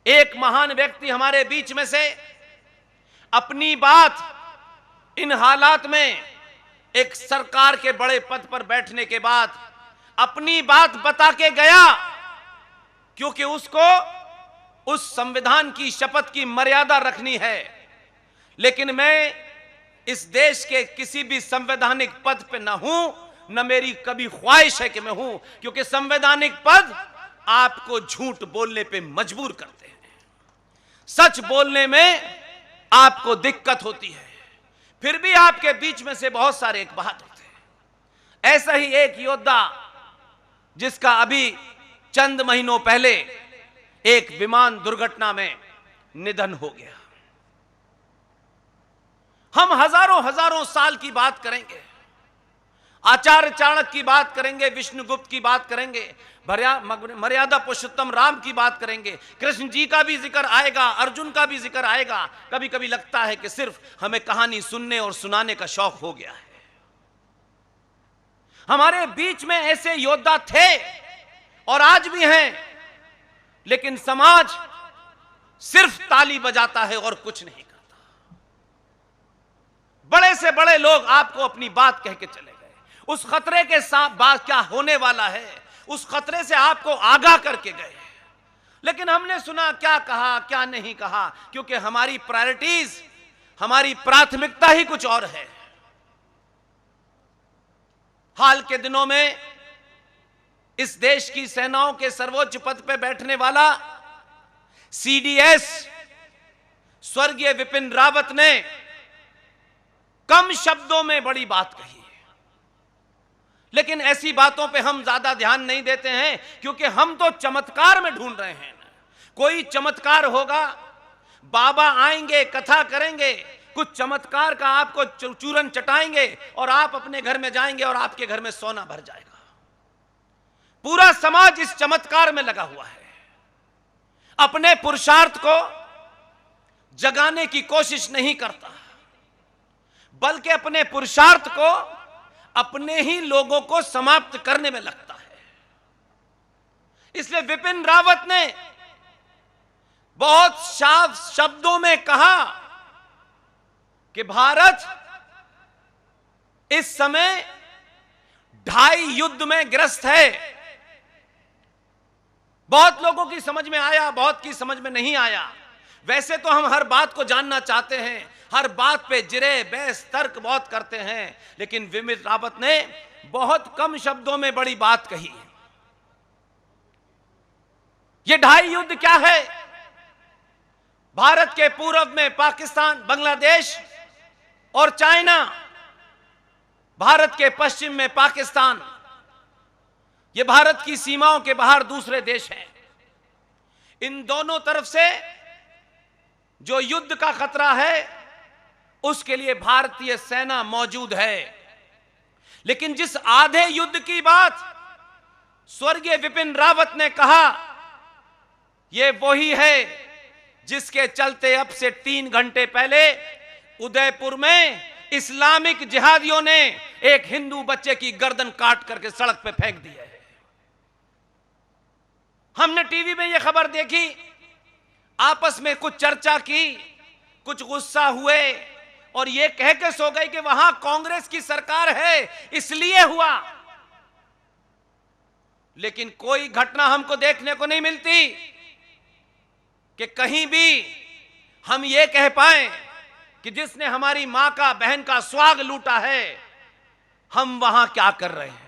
एक महान व्यक्ति हमारे बीच में से अपनी बात इन हालात में एक सरकार के बड़े पद पर बैठने के बाद अपनी बात बता के गया, क्योंकि उसको उस संविधान की शपथ की मर्यादा रखनी है। लेकिन मैं इस देश के किसी भी संवैधानिक पद पे न हूं, न मेरी कभी ख्वाहिश है कि मैं हूं, क्योंकि संवैधानिक पद आपको झूठ बोलने पे मजबूर करते हैं, सच बोलने में आपको दिक्कत होती है, फिर भी आपके बीच में से बहुत सारे एक बात होते हैं। ऐसा ही एक योद्धा जिसका अभी चंद महीनों पहले एक विमान दुर्घटना में निधन हो गया। हम हजारों साल की बात करेंगे, आचार्य चाणक्य की बात करेंगे, विष्णुगुप्त की बात करेंगे, मर्यादा पुरुषोत्तम राम की बात करेंगे, कृष्ण जी का भी जिक्र आएगा, अर्जुन का भी जिक्र आएगा। कभी कभी लगता है कि सिर्फ हमें कहानी सुनने और सुनाने का शौक हो गया है। हमारे बीच में ऐसे योद्धा थे और आज भी हैं, लेकिन समाज सिर्फ ताली बजाता है और कुछ नहीं करता। बड़े से बड़े लोग आपको अपनी बात कह के चले गए, उस खतरे के साथ बात क्या होने वाला है उस खतरे से आपको आगाह करके गए, लेकिन हमने सुना क्या कहा क्या नहीं कहा, क्योंकि हमारी प्रायोरिटीज, हमारी प्राथमिकता ही कुछ और है। हाल के दिनों में इस देश की सेनाओं के सर्वोच्च पद पर बैठने वाला CDS स्वर्गीय विपिन रावत ने कम शब्दों में बड़ी बात कही, लेकिन ऐसी बातों पे हम ज्यादा ध्यान नहीं देते हैं, क्योंकि हम तो चमत्कार में ढूंढ रहे हैं। कोई चमत्कार होगा, बाबा आएंगे, कथा करेंगे, कुछ चमत्कार का आपको चूरन चटाएंगे और आप अपने घर में जाएंगे और आपके घर में सोना भर जाएगा। पूरा समाज इस चमत्कार में लगा हुआ है, अपने पुरुषार्थ को जगाने की कोशिश नहीं करता, बल्कि अपने पुरुषार्थ को अपने ही लोगों को समाप्त करने में लगता है। इसलिए विपिन रावत ने बहुत साफ शब्दों में कहा कि भारत इस समय 2.5 युद्ध में ग्रस्त है। बहुत लोगों की समझ में आया, बहुत की समझ में नहीं आया। वैसे तो हम हर बात को जानना चाहते हैं, हर बात पे जिरे बहस तर्क बहुत करते हैं, लेकिन विपिन रावत ने बहुत कम शब्दों में बड़ी बात कही। ये 2.5 युद्ध क्या है? भारत के पूर्व में पाकिस्तान, बांग्लादेश और चाइना, भारत के पश्चिम में पाकिस्तान, ये भारत की सीमाओं के बाहर दूसरे देश हैं। इन दोनों तरफ से जो युद्ध का खतरा है उसके लिए भारतीय सेना मौजूद है, लेकिन जिस आधे युद्ध की बात स्वर्गीय विपिन रावत ने कहा, यह वही है जिसके चलते अब से 3 घंटे पहले उदयपुर में इस्लामिक जिहादियों ने एक हिंदू बच्चे की गर्दन काट करके सड़क पे फेंक दी है। हमने टीवी में यह खबर देखी, आपस में कुछ चर्चा की, कुछ गुस्सा हुए और यह कह के सो गए कि वहां कांग्रेस की सरकार है इसलिए हुआ। लेकिन कोई घटना हमको देखने को नहीं मिलती कि कहीं भी हम ये कह पाए कि जिसने हमारी मां का, बहन का सुहाग लूटा है, हम वहां क्या कर रहे हैं।